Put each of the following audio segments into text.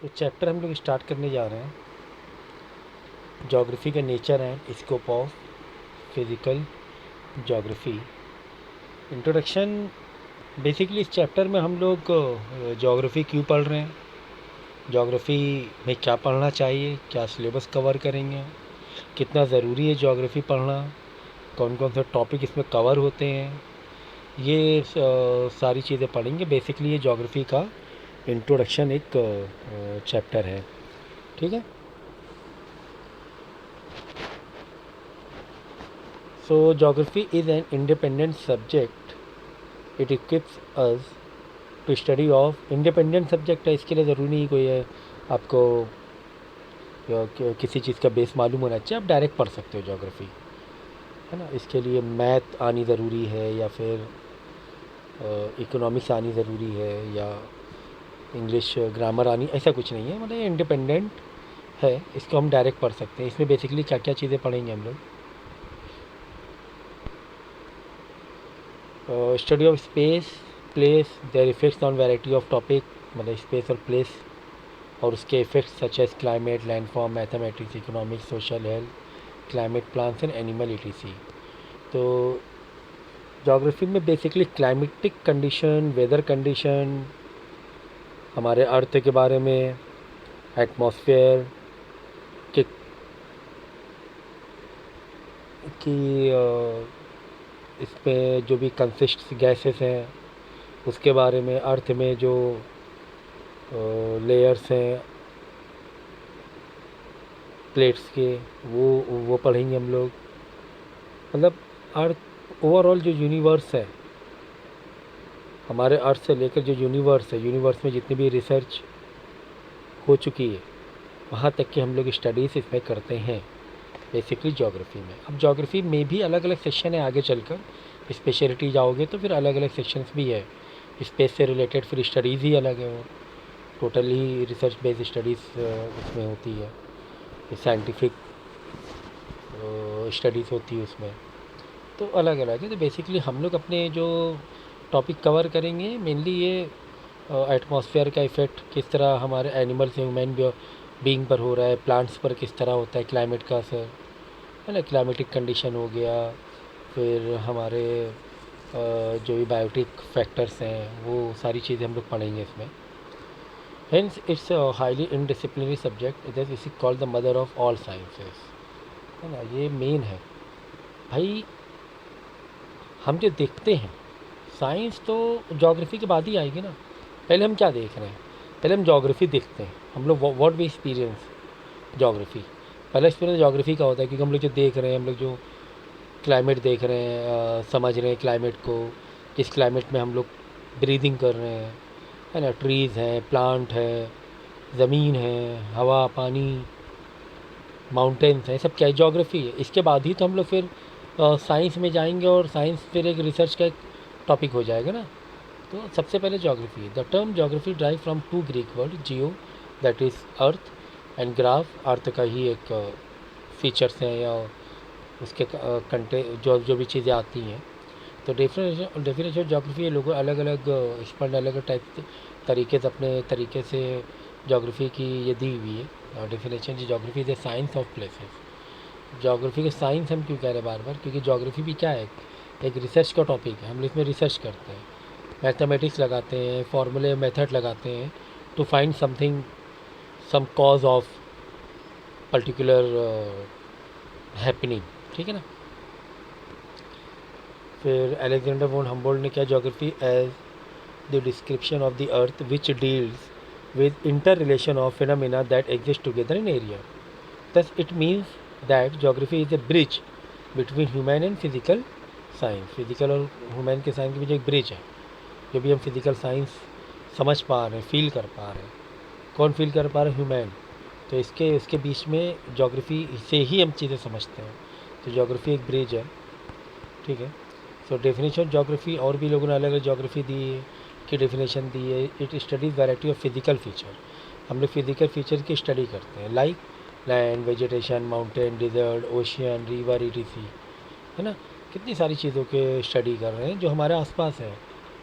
तो चैप्टर हम लोग स्टार्ट करने जा रहे हैं, ज्योग्राफी का nature and scope of physical geography. Introduction. Basically इस चैप्टर में हम लोग ज्योग्राफी क्यों पढ़ रहे हैं, ज्योग्राफी में क्या पढ़ना चाहिए, क्या सिलेबस कवर करेंगे, कितना ज़रूरी है ज्योग्राफी पढ़ना, कौन कौन से टॉपिक इसमें कवर होते हैं, ये सारी चीज़ें पढ़ेंगे। बेसिकली ये ज्योग्राफी का इंट्रोडक्शन एक चैप्टर है, ठीक है। So geography is an independent subject. It equips us to study of independent subject है, इसके लिए ज़रूरी नहीं कोई है आपको किसी चीज़ का बेस मालूम होना चाहिए, आप डायरेक्ट पढ़ सकते हो ज्योग्राफी, है ना। इसके लिए मैथ आनी ज़रूरी है या फिर इकोनॉमिक्स आनी ज़रूरी है या इंग्लिश ग्रामर आनी, ऐसा कुछ नहीं है। मतलब ये इंडिपेंडेंट है, इसको हम डायरेक्ट पढ़ सकते हैं। इसमें बेसिकली क्या क्या चीज़ें पढ़ेंगे हम लोग, study of space, place, their effects on variety of topic, मतलब स्पेस और प्लेस और उसके effects such as climate, landform, mathematics, economics, social, health, climate, plants and animal ETC. तो ज्योग्राफी में basically climatic condition, weather condition, हमारे earth के बारे में, एटमॉस्फेयर के की इसमें जो भी कंसिस्ट गैसेस हैं उसके बारे में, अर्थ में जो लेयर्स हैं प्लेट्स के, वो पढ़ेंगे हम लोग। मतलब अर्थ ओवरऑल जो यूनिवर्स है, हमारे अर्थ से लेकर जो यूनिवर्स है, यूनिवर्स में जितनी भी रिसर्च हो चुकी है वहाँ तक की हम लोग स्टडीज़ इसमें करते हैं बेसिकली ज्योग्राफी में। अब ज्योग्राफी में भी अलग अलग सेक्शन है, आगे चलकर स्पेशलिटी जाओगे तो फिर अलग अलग सेक्शंस भी है। स्पेस से रिलेटेड फिर स्टडीज़ ही अलग है, वो टोटली रिसर्च बेस्ड स्टडीज़ उसमें होती है, साइंटिफिक स्टडीज़ होती है उसमें, तो अलग अलग है। तो बेसिकली हम लोग अपने जो टॉपिक कवर करेंगे मेनली ये एटमॉस्फेयर का इफ़ेक्ट किस तरह हमारे एनिमल्स ह्यूमन बीइंग पर हो रहा है, प्लांट्स पर किस तरह होता है, क्लाइमेट का असर, है ना, क्लाइमेटिक कंडीशन हो गया, फिर हमारे जो भी बायोटिक फैक्टर्स हैं वो सारी चीज़ें हम लोग पढ़ेंगे इसमें। Hence it's highly interdisciplinary subject, it is called the mother of all sciences, है ना। ये मेन है भाई। हम जो देखते हैं साइंस तो ज्योग्राफी के बाद ही आएगी ना। पहले हम क्या देख रहे हैं, पहले हम ज्योग्राफी देखते हैं। हम लोग व्हाट वी एक्सपीरियंस ज्योग्राफी, पहला एक्सपीरियंस ज्योग्राफी का होता है, क्योंकि हम लोग जो देख रहे हैं, हम लोग जो क्लाइमेट देख रहे हैं, समझ रहे हैं क्लाइमेट को, किस क्लाइमेट में हम लोग ब्रीदिंग कर रहे हैं, है ना। ट्रीज़ हैं, प्लांट है, ज़मीन है, हवा, पानी, माउंटेन्स हैं, सब क्या है, ज्योग्राफी है। इसके बाद ही तो हम लोग फिर साइंस में जाएंगे और साइंस फिर एक रिसर्च का एक टॉपिक हो जाएगा ना। तो सबसे पहले geography. The term geography derived from two Greek word, geo that is earth and graph, earth का ही एक फीचर्स हैं या उसके कंटे जो भी चीज़ें आती हैं। तो डेफिनेशन ऑफ ज्योग्राफी, लोग अलग अलग एक्सपर्ट अलग अलग टाइप के तरीके से अपने तरीके से ज्योग्राफी की ये दी हुई है definition. Geography is a science of places. Geography के साइंस हम क्यों कह रहे हैं बार बार, क्योंकि ज्योग्राफी भी क्या है, एक रिसर्च का टॉपिक है। हम लोग इसमें रिसर्च करते हैं, मैथमेटिक्स लगाते हैं, फार्मूले मेथड लगाते हैं to find something, some cause of particular happening, ठीक है ना। फिर अलेक्जेंडर वॉन हम्बोल्ट ने क्या, geography as the description of the earth which deals with interrelation of phenomena that exist together in area. Thus, it means that geography is a bridge between human and physical science. Physical और human के science के बीच एक bridge है। जो भी हम physical science समझ पा रहे हैं, फील कर पा रहे हैं, कौन फील कर पा रहे हैं, ह्यूमन। तो इसके बीच में ज्योग्राफी से ही हम चीज़ें समझते हैं। तो ज्योग्राफी एक ब्रिज है, ठीक है। सो डेफिनेशन ज्योग्राफी, और भी लोगों ने अलग अलग ज्योग्राफी दी है की डेफिनेशन दी है। It studies variety of physical feature. हम लोग फिजिकल फीचर की स्टडी करते हैं, like land, vegetation, mountain, desert, ocean, river, ETC, है ना। कितनी सारी चीज़ों के स्टडी कर रहे हैं जो हमारे आसपास है।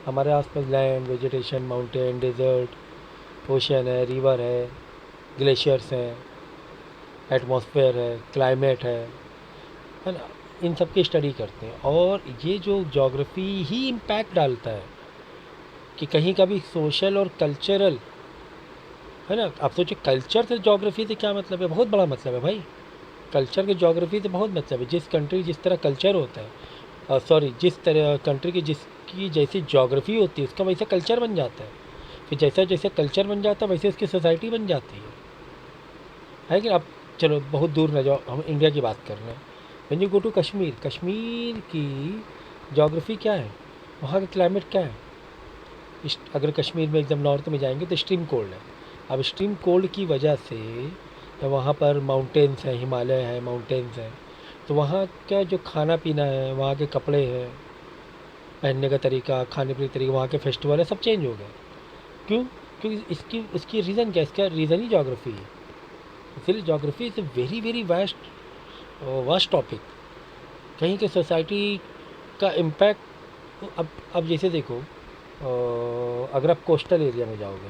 हमारे आसपास land, vegetation, mountain, desert, ocean है, रिवर है, ग्लेशियर्स हैं, एटमॉस्फेयर है, क्लाइमेट है ना, इन सब की स्टडी करते हैं। और ये जो ज्योग्राफी ही इम्पैक्ट डालता है कि कहीं का भी सोशल और कल्चरल, है ना। आप सोचिए कल्चर से ज्योग्राफी से क्या मतलब है, बहुत बड़ा मतलब है भाई। कल्चर के ज्योग्राफी से बहुत मतलब है। जिस कंट्री जिस तरह कल्चर होता है, सॉरी, जिस तरह कंट्री की जिसकी जैसी ज्योग्राफी होती है उसका वैसा कल्चर बन जाता है। फिर जैसा जैसे कल्चर बन जाता है वैसे उसकी सोसाइटी बन जाती है कि। अब चलो बहुत दूर ना जाओ, हम इंडिया की बात कर रहे हैं। When you go to Kashmir, Kashmir की ज्योग्राफी क्या है, वहाँ का क्लाइमेट क्या है। अगर कश्मीर में एकदम नॉर्थ में जाएंगे तो एक्सट्रीम कोल्ड है। अब एक्सट्रीम कोल्ड की वजह से वहाँ पर माउंटेन्स हैं, हिमालय है, माउंटेन्स हैं, तो वहाँ का जो खाना पीना है, वहाँ के कपड़े हैं, पहनने का तरीका, खाने पीने का तरीका, वहाँ के फेस्टिवल है, सब चेंज हो गए। क्यों? क्योंकि इसकी रीज़न क्या है? इसका रीज़न ही ज्योग्राफी है। इसलिए geography is a very very vast topic. कहीं के सोसाइटी का इम्पैक्ट। अब जैसे देखो, अगर आप कोस्टल एरिया में जाओगे,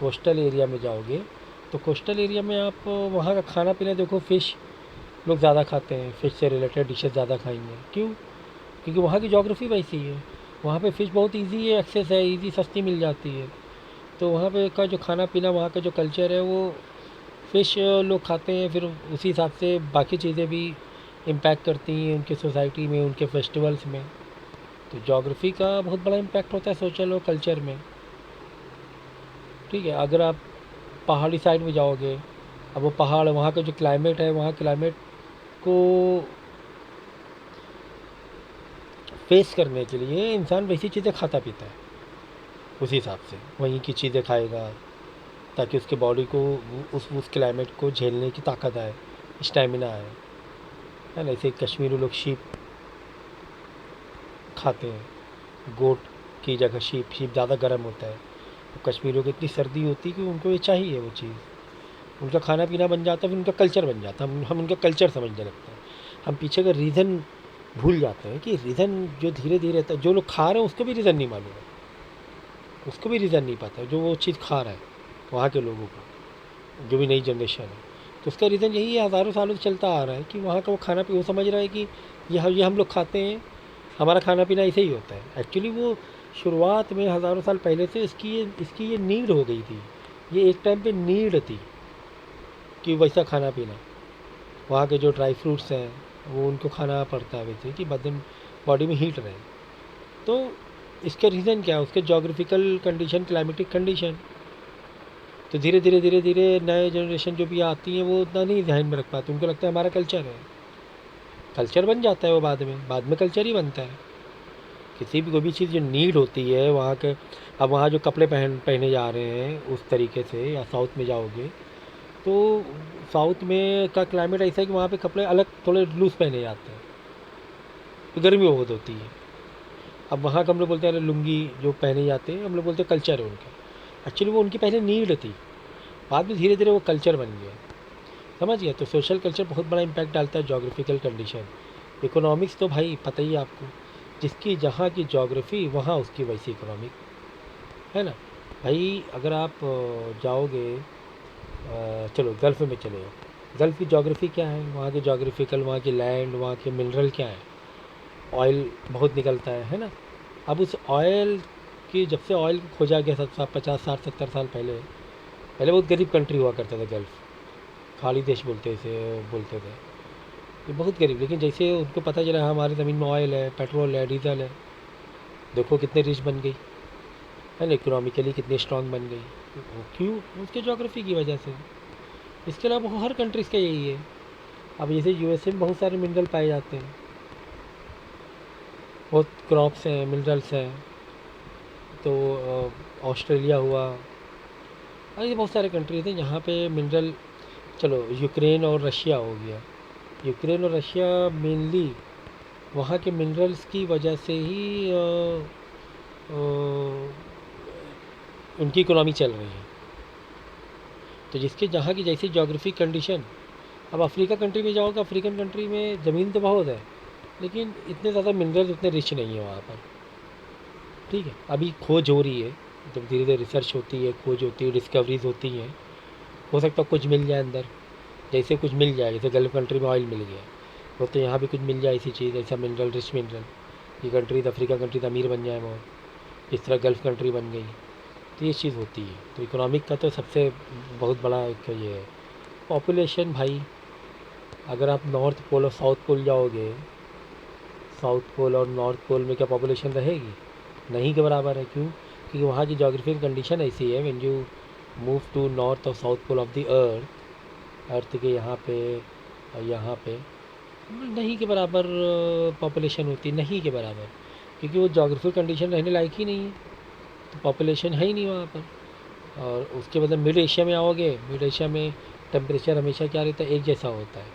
कोस्टल एरिया में जाओगे तो कोस्टल एरिया में आप वहाँ का खाना पीना देखो। फ़िश लोग ज़्यादा खाते हैं, फ़िश से रिलेटेड डिशेज़ ज़्यादा खाएंगे। क्यों? क्योंकि वहाँ की ज्योग्राफी वैसी है। वहाँ पे फ़िश बहुत इजी है, एक्सेस है, इजी सस्ती मिल जाती है। तो वहाँ पे का जो खाना पीना, वहाँ का जो कल्चर है, वो फ़िश लोग खाते हैं। फिर उसी हिसाब से बाकी चीज़ें भी इम्पैक्ट करती हैं उनके सोसाइटी में, उनके फेस्टिवल्स में। तो ज्योग्राफी का बहुत बड़ा इम्पैक्ट होता है सोशल और कल्चर में। ठीक है। अगर आप पहाड़ी साइड में जाओगे, अब वो पहाड़, वहाँ का जो क्लाइमेट है, वहाँ क्लाइमेट को फेस करने के लिए इंसान वैसी चीज़ें खाता पीता है, उसी हिसाब से वहीं की चीज़ें खाएगा ताकि उसके बॉडी को उस क्लाइमेट को झेलने की ताकत आए, स्टेमिना आए, है ना। इसे कश्मीरी लोग शीप खाते हैं, गोट की जगह शीप ज़्यादा गर्म होता है। तो कश्मीरियों को इतनी सर्दी होती है कि उनको ये चाहिए वो चीज़, उनका खाना पीना बन जाता है, फिर उनका कल्चर बन जाता है। हम उनका कल्चर समझने लगते हैं। हम पीछे का रीज़न भूल जाते हैं कि रीज़न जो धीरे धीरे जो लोग खा रहे हैं उसको भी रीज़न नहीं मालूम है, उसको भी रीज़न नहीं पता जो वो चीज़ खा रहा है वहाँ के लोगों को, जो भी नई जनरेशन है। तो उसका रीज़न यही है, हज़ारों सालों से चलता आ रहा है कि वहाँ का वो खाना पीना, वो समझ रहा है कि ये हम लोग खाते हैं, हमारा खाना पीना ऐसे ही होता है। एक्चुअली वो शुरुआत में हज़ारों साल पहले से इसकी ये नीड हो गई थी। ये एक टाइम पे नीड थी कि वैसा खाना पीना। वहाँ के जो ड्राई फ्रूट्स हैं वो उनको खाना पड़ता है वैसे कि बदन बॉडी में हीट रहे। तो इसका रीज़न क्या है? उसके जोग्राफिकल कंडीशन, क्लाइमेटिक कंडीशन। तो धीरे धीरे नए जनरेशन जो भी आती है वो उतना नहीं ध्यान में रख पाती, उनको लगता है हमारा कल्चर है, कल्चर बन जाता है वो बाद में कल्चर ही बनता है। किसी भी कोई भी चीज़ जो नीड होती है वहाँ के, अब वहाँ जो कपड़े पहने जा रहे हैं उस तरीके से, या साउथ में जाओगे तो साउथ में का क्लाइमेट ऐसा है कि वहाँ पे कपड़े अलग थोड़े लूज़ पहने जाते हैं, तो गर्मी बहुत होती है। अब वहाँ का हम लोग बोलते हैं लुंगी जो पहने जाते हैं, हम लोग बोलते हैं कल्चर है उनका। एक्चुअली वो उनकी पहले नीड थी, बाद में धीरे धीरे वो कल्चर बन गया। समझ गया? तो सोशल कल्चर बहुत बड़ा इम्पैक्ट डालता है, जोग्राफिकल कंडीशन। इकोनॉमिक्स तो भाई पता ही है आपको, जिसकी जहाँ की जोग्राफ़ी वहाँ उसकी वैसी इकोनॉमिक, है ना भाई। अगर आप जाओगे, चलो गल्फ़ में चले जाओ, गल्फ़ की जोग्राफ़ी क्या है, वहाँ की जोग्राफिकल, वहाँ की लैंड, वहाँ के मिनरल क्या है। ऑयल बहुत निकलता है ना। अब उस ऑयल की, जब से ऑयल खोजा गया 50 60 70 साल पहले, पहले बहुत गरीब कंट्री हुआ करता था गल्फ़, खाड़ी देश बोलते थे, ये बहुत गरीब। लेकिन जैसे उनको पता चला हमारी ज़मीन में ऑयल है, पेट्रोल है, डीजल है, देखो कितने रिच बन गई, है ना, इकोनॉमिकली कितनी स्ट्रांग बन गई। वो क्यों? उसके जोग्राफी की वजह से। इसके अलावा हर कंट्रीज़ का यही है। अब जैसे यूएसए में बहुत सारे मिनरल पाए जाते हैं, बहुत क्रॉप्स हैं, मिनरल्स हैं। तो ऑस्ट्रेलिया हुआ, और ये बहुत सारे कंट्रीज़ हैं जहाँ पे मिनरल। चलो यूक्रेन और रशिया हो गया, यूक्रेन और रशिया मेनली वहाँ के मिनरल्स की वजह से ही उनकी इकोनॉमी चल रही है। तो जिसके जहाँ की जैसी जोग्राफी कंडीशन। अब अफ्रीका कंट्री में जाओगे, अफ्रीकन कंट्री में ज़मीन तो बहुत है लेकिन इतने ज़्यादा मिनरल्स उतने रिच नहीं है वहाँ पर। ठीक है, अभी खोज हो रही है, जब धीरे धीरे रिसर्च होती है, खोज होती है, डिस्कवरीज होती हैं, हो सकता है कुछ मिल जाए अंदर, जैसे कुछ मिल जाए, जैसे गल्फ कंट्री में ऑयल मिल गया, हो तो यहाँ भी कुछ मिल जाए ऐसी चीज़, ऐसा मिनरल, रिच मिनरल, ये कंट्रीज, अफ्रीका कंट्रीज अमीर बन जाए बहुत, इस तरह गल्फ कंट्री बन गई। तो ये चीज़ होती है। तो इकोनॉमिक का तो सबसे बहुत बड़ा एक ये है। पॉपुलेशन भाई, अगर आप नॉर्थ पोल और साउथ पोल जाओगे, साउथ पोल और नॉर्थ पोल में क्या पॉपुलेशन रहेगी? नहीं के बराबर है। क्यों? क्योंकि वहाँ की जोग्राफिकल कंडीशन ऐसी है, when you move to north और south pole of the earth के यहाँ पे और यहाँ पे नहीं के बराबर पॉपुलेशन होती, नहीं के बराबर, क्योंकि वो जोग्राफिकल कंडीशन रहने लायक ही नहीं है, तो पॉपुलेशन है ही नहीं वहाँ पर। और उसके बाद मिड एशिया में आओगे, मिड एशिया में टेम्परेचर हमेशा क्या रहता है, एक जैसा होता है।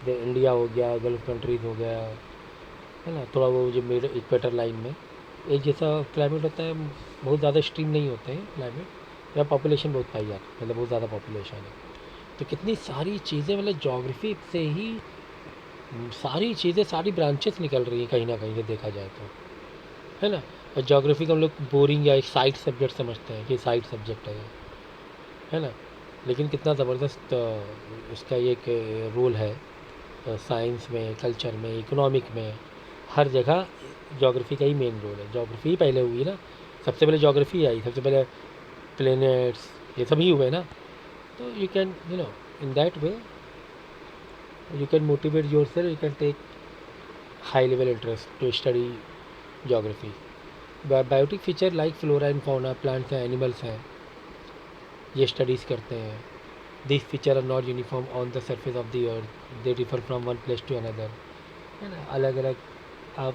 जैसे इंडिया हो गया, गल्फ कंट्रीज़ हो गया, है ना, थोड़ा वो जो मिड इक्वेटर लाइन में एक जैसा क्लाइमेट होता है, बहुत ज़्यादा एक्सट्रीम नहीं होते हैं क्लाइमेट, या पॉपुलेशन बहुत पाई जाती है, मतलब बहुत ज़्यादा पॉपुलेशन है। तो कितनी सारी चीज़ें, मतलब जोग्राफी से ही सारी चीज़ें, सारी ब्रांचेस निकल रही हैं कहीं ना कहीं से देखा जाए तो, है ना। और जोग्राफी को हम लोग बोरिंग या एक साइड सब्जेक्ट समझते हैं कि साइड सब्जेक्ट है ना। लेकिन कितना ज़बरदस्त इसका ये एक रोल है साइंस में, कल्चर में, इकोनॉमिक में, हर जगह जोग्राफी का ही मेन रोल है। जोग्राफी ही पहले हुई ना, सबसे पहले जोग्राफी आई, सबसे पहले प्लेनेट्स ये सभी हुए ना। तो you can in that way you can motivate yourself, you can take high level interest to study geography. Biotic feature like flora and fauna, plants हैं, एनिमल्स हैं, ये स्टडीज़ करते हैं। This feature are not uniform on the surface of the earth, they differ from one place to another, है ना। अलग अलग आप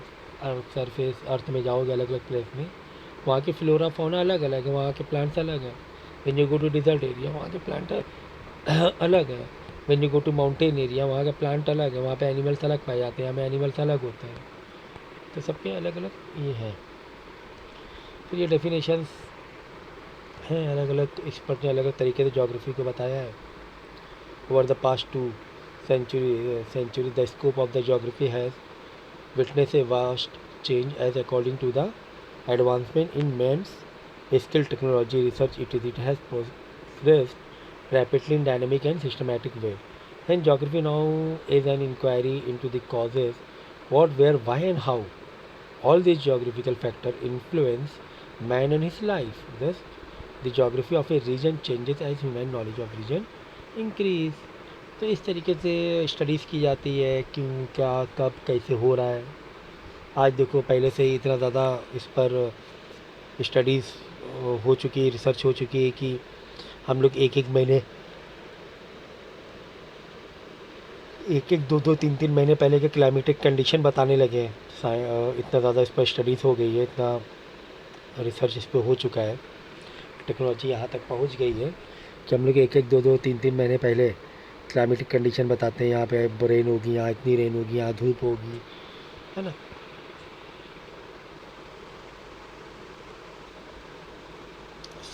सरफेस अर्थ में जाओगे, अलग अलग प्लेस में, वहाँ के फ्लोरा फाउना अलग अलग है, वहाँ के प्लांट्स अलग हैं। When you go to desert area, वहाँ के प्लांट अलग है। When you go to mountain area, वहाँ का प्लांट अलग है, वहाँ पे एनिमल्स अलग पाए जाते हैं, हमें एनिमल्स अलग होते हैं। तो सबके अलग अलग ये हैं। फिर ये डेफिनेशंस हैं अलग अलग, एक्सपर्ट ने अलग अलग तरीके से जोग्राफी को बताया है। Over the past 2 century the scope of the geography has witness a vast change as according to the advancement in man's skill, technology, research, it has progressed rapidly in dynamic and systematic way. Hence, geography now is an inquiry into the causes, what, where, why, and how. All these geographical factors influence man and his life. Thus, the geography of a region changes as human knowledge of region increase. तो इस तरीके से studies की जाती है, क्यों, क्या, कब, कैसे हो रहा है। आज देखो, पहले से ही इतना ज़्यादा इस पर स्टडीज़ हो चुकी है, रिसर्च हो चुकी है कि हम लोग एक एक महीने, एक एक दो दो तीन तीन महीने पहले के क्लाइमेटिक कंडीशन बताने लगे हैं। इतना ज़्यादा इस पर स्टडीज़ हो गई है, इतना रिसर्च इस पर हो चुका है, टेक्नोलॉजी यहाँ तक पहुँच गई है कि हम लोग एक एक दो दो तीन तीन महीने पहले क्लाइमेटिक कंडीशन बताते हैं, यहाँ पे रेन होगी, यहाँ इतनी रेन होगी, यहाँ धूप होगी, है ना।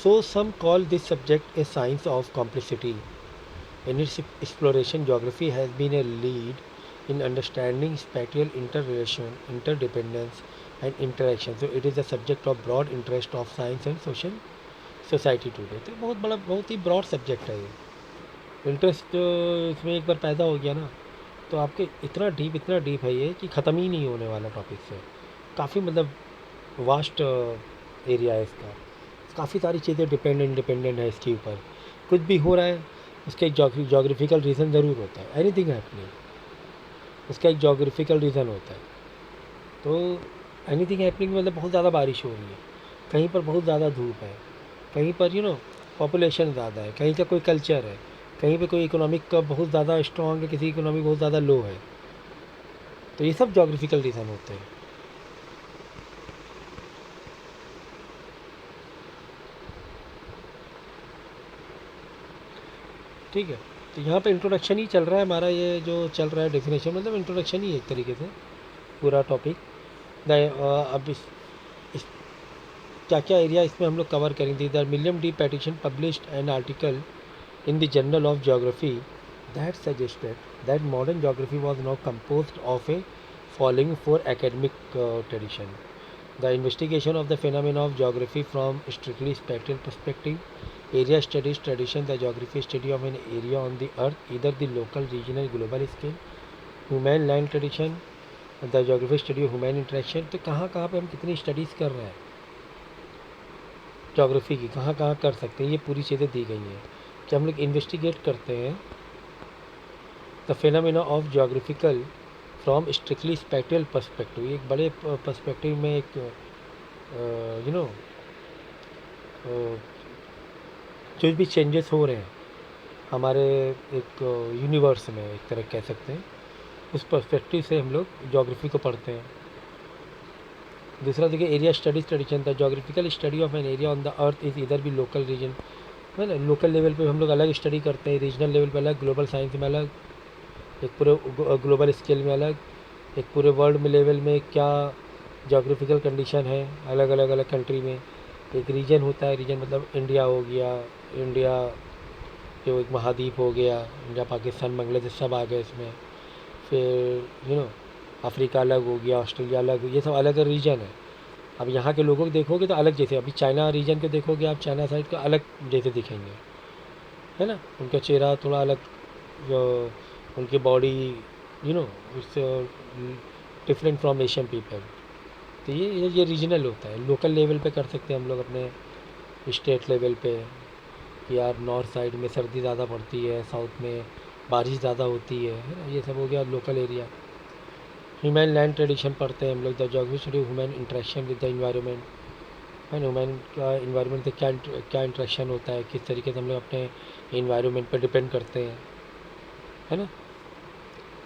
So some call this subject a science of complexity. In its exploration, geography has been a lead in understanding spatial interrelation, interdependence, and interaction. So, it is a subject of broad interest of science and social society today. तो बहुत बड़ा, बहुत ही broad subject है ये। Interest इसमें एक बार पैदा हो गया ना, तो आपके इतना डीप है ये कि ख़त्म ही नहीं होने वाला टॉपिक से। काफ़ी मतलब वास्ट एरिया है इसका, काफ़ी सारी चीज़ें इंडिपेंडेंट है इसके ऊपर। कुछ भी हो रहा है, उसका एक जोग्राफिकल रीज़न ज़रूर होता है। एनीथिंग हैपनिंग, उसका एक जोग्राफिकल रीज़न होता है। तो एनीथिंग हैपनिंग मतलब बहुत ज़्यादा बारिश हो रही है, कहीं पर बहुत ज़्यादा धूप है, कहीं पर पॉपुलेशन ज़्यादा है, कहीं का कोई कल्चर है, कहीं पे कोई इकोनॉमिक का बहुत ज़्यादा स्ट्रॉन्ग है, किसी इकोनॉमिक बहुत ज़्यादा लो है। तो ये सब जोग्राफिकल रीज़न होते हैं। ठीक है, तो यहाँ पे इंट्रोडक्शन ही चल रहा है हमारा, ये जो चल रहा है डेफिनेशन, मतलब इंट्रोडक्शन ही है एक तरीके से पूरा टॉपिक। अब इस क्या क्या एरिया इसमें हम लोग कवर करेंगे। The मिलियम D petition published an article in the journal of geography that suggested that modern geography was now composed of A following four academic tradition. The investigation of the phenomena of geography from strictly spatial perspective, area studies tradition, the geography study of an area on the earth, इधर the local, regional, global scale. Human land tradition, the geography study of human interaction. तो कहाँ कहाँ पे हम कितनी studies कर रहे हैं जोग्राफी की, कहाँ कहाँ कर सकते हैं, ये पूरी चीज़ें दी गई हैं कि हम लोग इन्वेस्टिगेट करते हैं the phenomena of geographical from strictly spatial perspective. एक बड़े पर्सपेक्टिव में एक यू नो जो भी चेंजेस हो रहे हैं हमारे एक यूनिवर्स में, एक तरह कह सकते हैं, उस पर्सपेक्टिव से हम लोग जोग्राफी को पढ़ते हैं। दूसरा देखिए, area studies tradition, the geographical study of an area on the earth is इधर भी लोकल रीजन, है ना। लोकल लेवल पे हम लोग अलग स्टडी करते हैं, रीजनल लेवल पे अलग, ग्लोबल साइंस में अलग, एक पूरे ग्लोबल स्केल में अलग, एक पूरे वर्ल्ड में लेवल में क्या जोग्राफिकल कंडीशन है अलग अलग अलग कंट्री में। एक रीजन होता है, रीजन मतलब इंडिया हो गया, इंडिया जो एक महाद्वीप हो गया, इंडिया पाकिस्तान बांग्लादेश सब आ गए इसमें। फिर अफ्रीका अलग हो गया, ऑस्ट्रेलिया अलग, ये सब अलग रीजन है। अब यहाँ के लोगों को देखोगे तो अलग जैसे, अभी चाइना रीजन को देखोगे आप, चाइना साइड का अलग जैसे दिखेंगे, है ना। उनका चेहरा थोड़ा अलग, जो उनकी बॉडी उससे डिफरेंट फ्रॉम एशियन पीपल। तो ये रीजनल होता है। लोकल लेवल पे कर सकते हैं हम लोग अपने स्टेट लेवल पे कि यार नॉर्थ साइड में सर्दी ज़्यादा पड़ती है, साउथ में बारिश ज़्यादा होती है ना। ये सब हो गया local area. Human land tradition पढ़ते हैं हम लोग, the geography study human interaction with the environment, है ना। ह्यूमन का इन्वायरमेंट से क्या इंट्रैक्शन होता है, किस तरीके से हम लोग अपने इन्वायरमेंट पर डिपेंड करते हैं, है ना।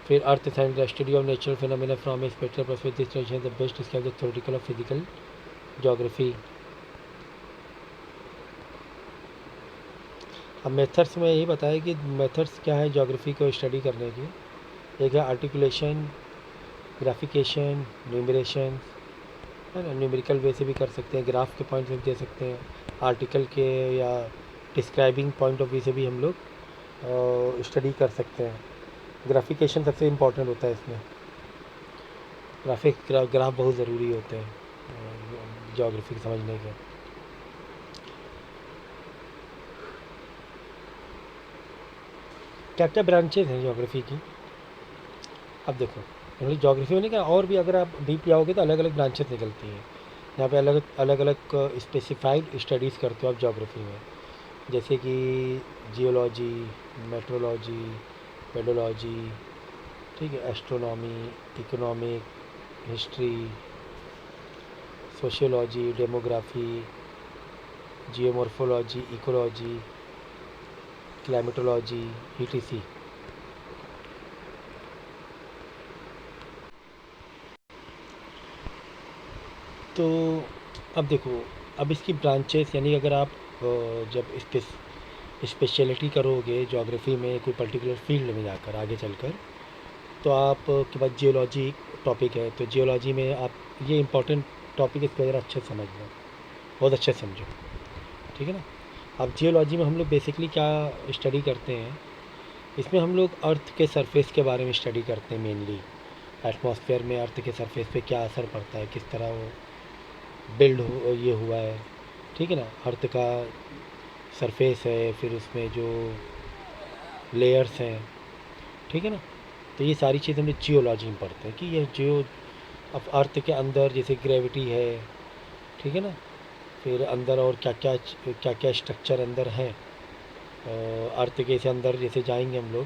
फिर earth science, the study of natural phenomena from A spectral perspective, this tradition the best describe the theoretical of physical geography. अब मेथड्स में यही बताया कि मेथड्स क्या है जोग्राफी को स्टडी करने की। एक है आर्टिकुलेशन, ग्राफिकेशन, न्यूमरेशन, है ना। न्यूमेरिकल वे से भी कर सकते हैं, ग्राफ के पॉइंट से भी दे सकते हैं, आर्टिकल के या डिस्क्राइबिंग पॉइंट ऑफ व्यू से भी हम लोग स्टडी कर सकते हैं। ग्राफिकेशन सबसे इम्पोर्टेंट होता है इसमें, ग्राफ बहुत ज़रूरी होते हैं जोग्राफी समझने के। क्या क्या ब्रांचेज हैं जोग्राफी की, अब देखो ओनली जोग्राफी में नहीं, क्या और भी अगर आप डीप जाओगे तो अलग अलग ब्रांचेस निकलती हैं। यहाँ पे अलग अलग अलग स्पेसिफाइड स्टडीज़ करते हो आप जोग्राफी में, जैसे कि जियोलॉजी, मेट्रोलॉजी, पेडोलॉजी, ठीक है, astronomy, economic, history, sociology, demography, geomorphology, ecology, climatology, etc. तो अब देखो, अब इसकी ब्रांचेस यानी अगर आप जब स्पेशलिटी करोगे जोग्राफी में कोई पर्टिकुलर फील्ड में जाकर आगे चलकर, तो आप के पास जियोलॉजी टॉपिक है, तो जियोलॉजी में आप ये इंपॉर्टेंट टॉपिक इसको ज़रा अच्छे से समझ लो, बहुत अच्छे से समझो, ठीक है ना। अब जियोलॉजी में हम लोग बेसिकली क्या स्टडी करते हैं, इसमें हम लोग अर्थ के सरफेस के बारे में स्टडी करते हैं मेनली। एटमॉस्फेयर में अर्थ के सरफेस पे क्या असर पड़ता है, किस तरह वो ये हुआ है, ठीक है ना। अर्थ का सरफेस है, फिर उसमें जो लेयर्स हैं, ठीक है ना। तो ये सारी चीज़ें हम लोग जियोलॉजी में पढ़ते हैं कि ये अब अर्थ के अंदर जैसे ग्रेविटी है, ठीक है ना। फिर अंदर और क्या क्या स्ट्रक्चर अंदर है अर्थ के से अंदर जैसे जाएंगे हम लोग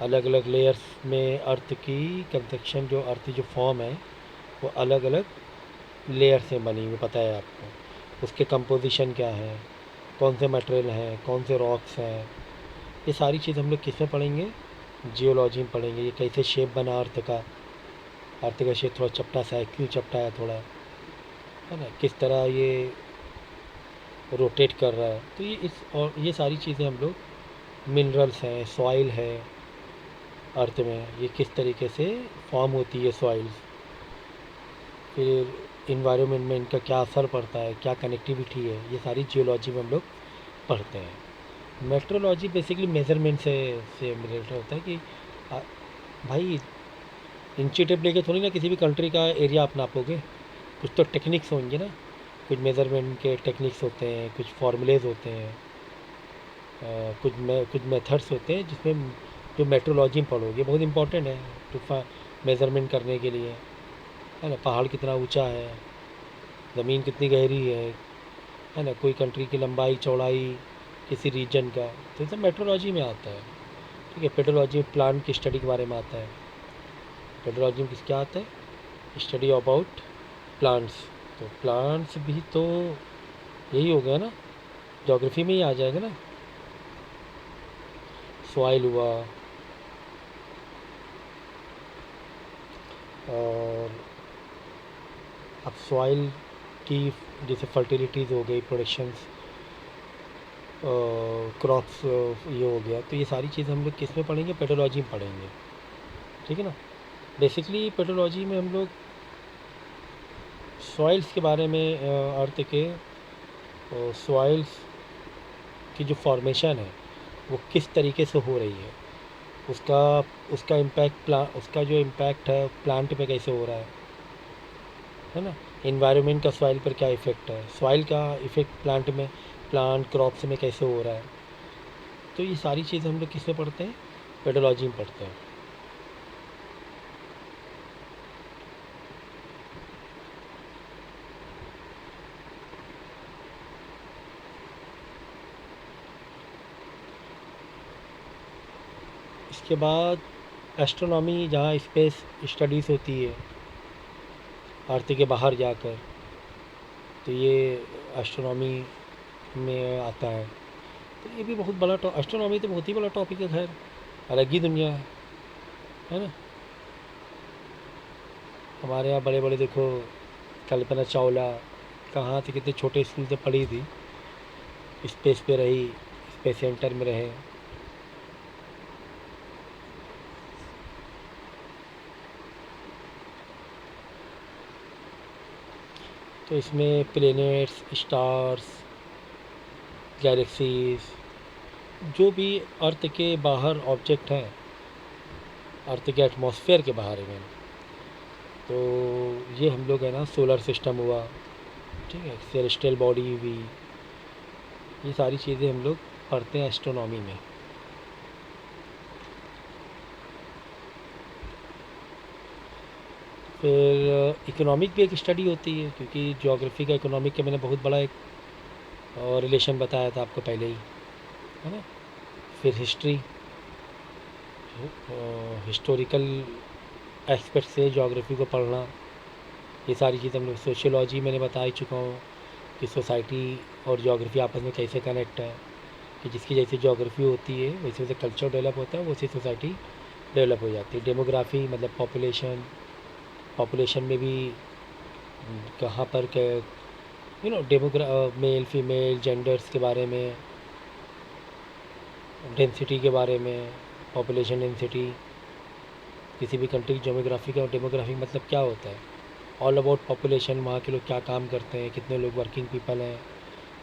अलग अलग लेयर्स में अर्थ की कंस्ट्रक्शन, जो अर्थ जो फॉर्म है वो अलग अलग लेयर से बनी हुई, पता है आपको। उसके कंपोजिशन क्या है, कौन से मटेरियल हैं, कौन से रॉक्स हैं, ये सारी चीज़ हम लोग किस में पढ़ेंगे, जियोलॉजी में पढ़ेंगे। ये कैसे शेप बना अर्थ का शेप थोड़ा चपटा सा है, क्यों चपटा है थोड़ा, है ना, किस तरह ये रोटेट कर रहा है। तो और ये सारी चीज़ें हम लोग, मिनरल्स हैं, सॉइल है अर्थ में, ये किस तरीके से फॉर्म होती है सॉइल्स, फिर इन्वायरमेंट में इनका क्या असर पड़ता है, क्या कनेक्टिविटी है, ये सारी जियोलॉजी में हम लोग पढ़ते हैं। मेट्रोलॉजी बेसिकली मेज़रमेंट से रिलेटेड होता है कि आ, भाई इंची टेप लेके थोड़ी ना किसी भी कंट्री का एरिया आप नापोगे, कुछ तो टेक्निक्स होंगे ना, कुछ मेज़रमेंट के टेक्निक्स होते हैं, कुछ फार्मूलेज होते हैं, कुछ मेथड्स होते हैं जिसमें जो मेट्रोलॉजी में पढ़ोगे बहुत इंपॉर्टेंट है टू मेज़रमेंट करने के लिए, है ना। पहाड़ कितना ऊंचा है, ज़मीन कितनी गहरी है ना, कोई कंट्री की लंबाई चौड़ाई किसी रीजन का, तो ये सब मेट्रोलॉजी में आता है। ठीक है, पेट्रोलॉजी में प्लांट की स्टडी के बारे में आता है। पेट्रोलॉजी में किस क्या आता है, स्टडी अबाउट प्लांट्स। तो प्लांट्स भी तो यही हो गया ना, ज्योग्राफी में ही आ जाएगा ना। सॉइल हुआ, और अब सॉइल की जैसे फर्टिलिटीज़ हो गई, प्रोडक्शंस, क्रॉप्स, ये हो गया, तो ये सारी चीज़ें हम लोग किस में पढ़ेंगे, पेडोलॉजी में पढ़ेंगे। ठीक है ना। बेसिकली पेडोलॉजी में हम लोग सॉइल्स के बारे में, अर्थ के सॉइल्स की जो फॉर्मेशन है वो किस तरीके से हो रही है, उसका उसका इम्पैक्ट उसका जो इम्पैक्ट है प्लांट पे कैसे हो रहा है ना। इन्वायरमेंट का सॉइल पर क्या इफ़ेक्ट है, सॉइल का इफ़ेक्ट प्लांट क्रॉप्स में कैसे हो रहा है। तो ये सारी चीज़ हम लोग किस में पढ़ते हैं, पेडोलॉजी में पढ़ते हैं। इसके बाद एस्ट्रोनॉमी, जहाँ स्पेस स्टडीज़ होती है अर्थ के बाहर जाकर, तो ये एस्ट्रोनॉमी में आता है। तो ये भी बहुत बड़ा एस्ट्रोनॉमी तो बहुत ही बड़ा टॉपिक है, खैर अलग ही दुनिया है ना। हमारे यहाँ बड़े बड़े देखो, कल्पना चावला कहाँ थी, कितने छोटे स्कूल से पढ़ी थी, स्पेस पे रही, स्पेस सेंटर में रहे। तो इसमें प्लेनेट्स, स्टार्स, गैलेक्सीज, जो भी अर्थ के बाहर ऑब्जेक्ट हैं, अर्थ के एटमॉस्फेयर के बाहर में, तो ये हम लोग है ना, सोलर सिस्टम हुआ, ठीक है, सेलेस्टियल बॉडी हुई, ये सारी चीज़ें हम लोग पढ़ते हैं एस्ट्रोनॉमी में। फिर इकोनॉमिक भी एक स्टडी होती है, क्योंकि ज्योग्राफी का इकोनॉमिक का मैंने बहुत बड़ा एक रिलेशन बताया था आपको पहले ही, है ना। फिर हिस्टोरिकल एस्पेक्ट से ज्योग्राफी को पढ़ना, ये सारी चीज़ें हम लोग। सोशियोलॉजी मैंने बता ही चुका हूँ कि सोसाइटी और ज्योग्राफी आपस में कैसे कनेक्ट है, कि जिसकी जैसी ज्योग्राफी होती है वैसे वैसे कल्चर डेवलप होता है, वैसे सोसाइटी डेवलप हो जाती है। डेमोग्राफी मतलब पॉपुलेशन में भी कहाँ पर मेल फीमेल जेंडर्स के बारे में, डेंसिटी के बारे में, पॉपुलेशन डेंसिटी, किसी भी कंट्री की जोग्राफी का डेमोग्राफी मतलब क्या होता है, ऑल अबाउट पॉपुलेशन, वहाँ के लोग क्या काम करते हैं, कितने लोग वर्किंग पीपल हैं,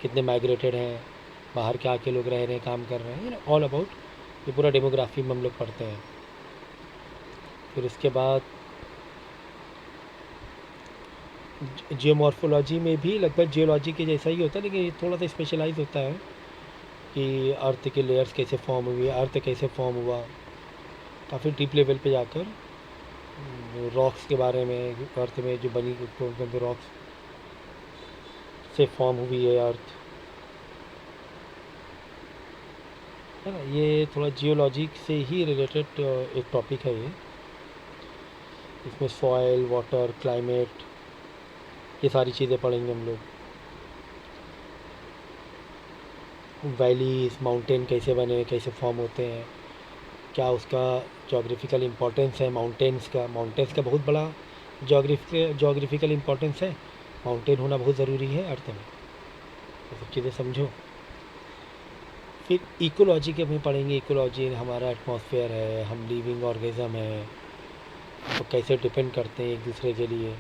कितने माइग्रेटेड हैं, बाहर के आके लोग रह रहे हैं, काम कर रहे हैं, ऑल अबाउट ये पूरा डेमोग्राफी में हम लोग पढ़ते हैं। फिर उसके बाद जियोमॉर्फोलॉजी में भी लगभग जियोलॉजी के जैसा ही होता है, लेकिन ये थोड़ा सा स्पेशलाइज होता है कि अर्थ के लेयर्स कैसे फॉर्म हुई, अर्थ कैसे फॉर्म हुआ, काफ़ी डीप लेवल पे जाकर रॉक्स के बारे में, अर्थ में जो बनी रॉक्स से फॉर्म हुई है अर्थ, है ना। ये थोड़ा जियोलॉजी से ही रिलेटेड एक टॉपिक है ये। इसमें सॉइल, वाटर, क्लाइमेट, ये सारी चीज़ें पढ़ेंगे हम लोग। वैलीज, माउंटेन कैसे बने, कैसे फॉर्म होते हैं, क्या उसका जोग्राफिकल इम्पोर्टेंस है, माउंटेन्स का बहुत बड़ा जोग्राफिकल इम्पोर्टेंस है, माउंटेन होना बहुत ज़रूरी है अर्थ में, ये सब चीज़ें समझो। फिर इकोलॉजी के में पढ़ेंगे, इकोलॉजी हमारा एटमॉस्फेयर है, हम लिविंग ऑर्गेनिज्म है, तो कैसे डिपेंड करते हैं एक दूसरे के लिए,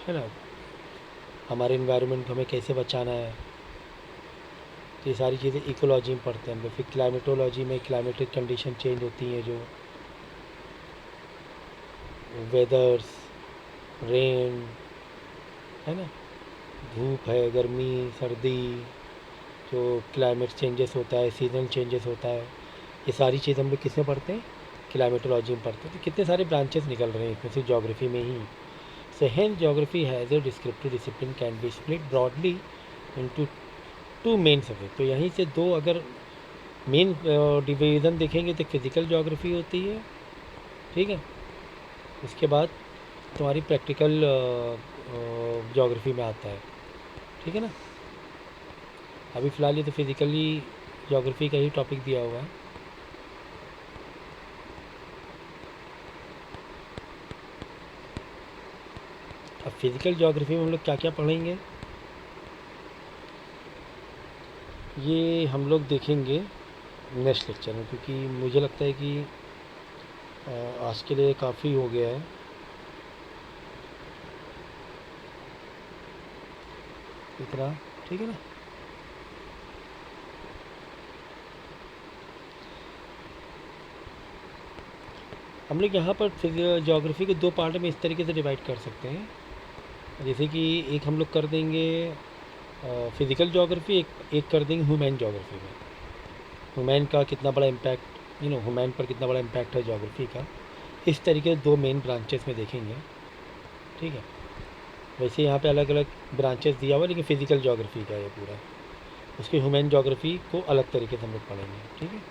है ना, हमारे इन्वायरमेंट को हमें कैसे बचाना है, तो ये सारी चीज़ें इकोलॉजी में पढ़ते हैं हम लोग। फिर क्लाइमेटोलॉजी में क्लाइमेटिक कंडीशन चेंज होती हैं, जो वेदर्स, रेन, है ना। धूप है, गर्मी, सर्दी, जो क्लाइमेट चेंजेस होता है, सीजनल चेंजेस होता है, ये सारी चीज़ हम लोग किस में पढ़ते हैं? क्लाइमेटोलॉजी में पढ़ते हैं। तो कितने सारे ब्रांचेस निकल रहे हैं इसमें से ज्योग्राफी में ही। So hence geography has a descriptive discipline can be split broadly into two main subject. तो यहीं से दो अगर मेन डिवीज़न देखेंगे तो फिज़िकल ज्योग्राफी होती है, ठीक है। उसके बाद तुम्हारी प्रैक्टिकल ज्योग्राफी में आता है, ठीक है ना। अभी फ़िलहाल ये तो फिज़िकली ज्योग्राफी का ही टॉपिक दिया हुआ है। अब फिज़िकल ज्योग्राफी में हम लोग क्या क्या पढ़ेंगे, ये हम लोग देखेंगे नेक्स्ट लेक्चर में, क्योंकि मुझे लगता है कि आज के लिए काफ़ी हो गया है। इतना ठीक है ना। हम लोग यहाँ पर ज्योग्राफी के दो पार्ट में इस तरीके से डिवाइड कर सकते हैं। जैसे कि एक हम लोग कर देंगे फिज़िकल ज्योग्राफी, एक कर देंगे ह्यूमन ज्योग्राफी में। ह्यूमन का कितना बड़ा इम्पैक्ट, ह्यूमन पर कितना बड़ा इम्पैक्ट है ज्योग्राफी का, इस तरीके से दो मेन ब्रांचेस में देखेंगे, ठीक है। वैसे यहाँ पे अलग अलग ब्रांचेस दिया हुआ है, लेकिन फिज़िकल ज्योग्राफी का है पूरा। उसके ह्यूमन ज्योग्राफी को अलग तरीके से हम लोग पढ़ेंगे, ठीक है।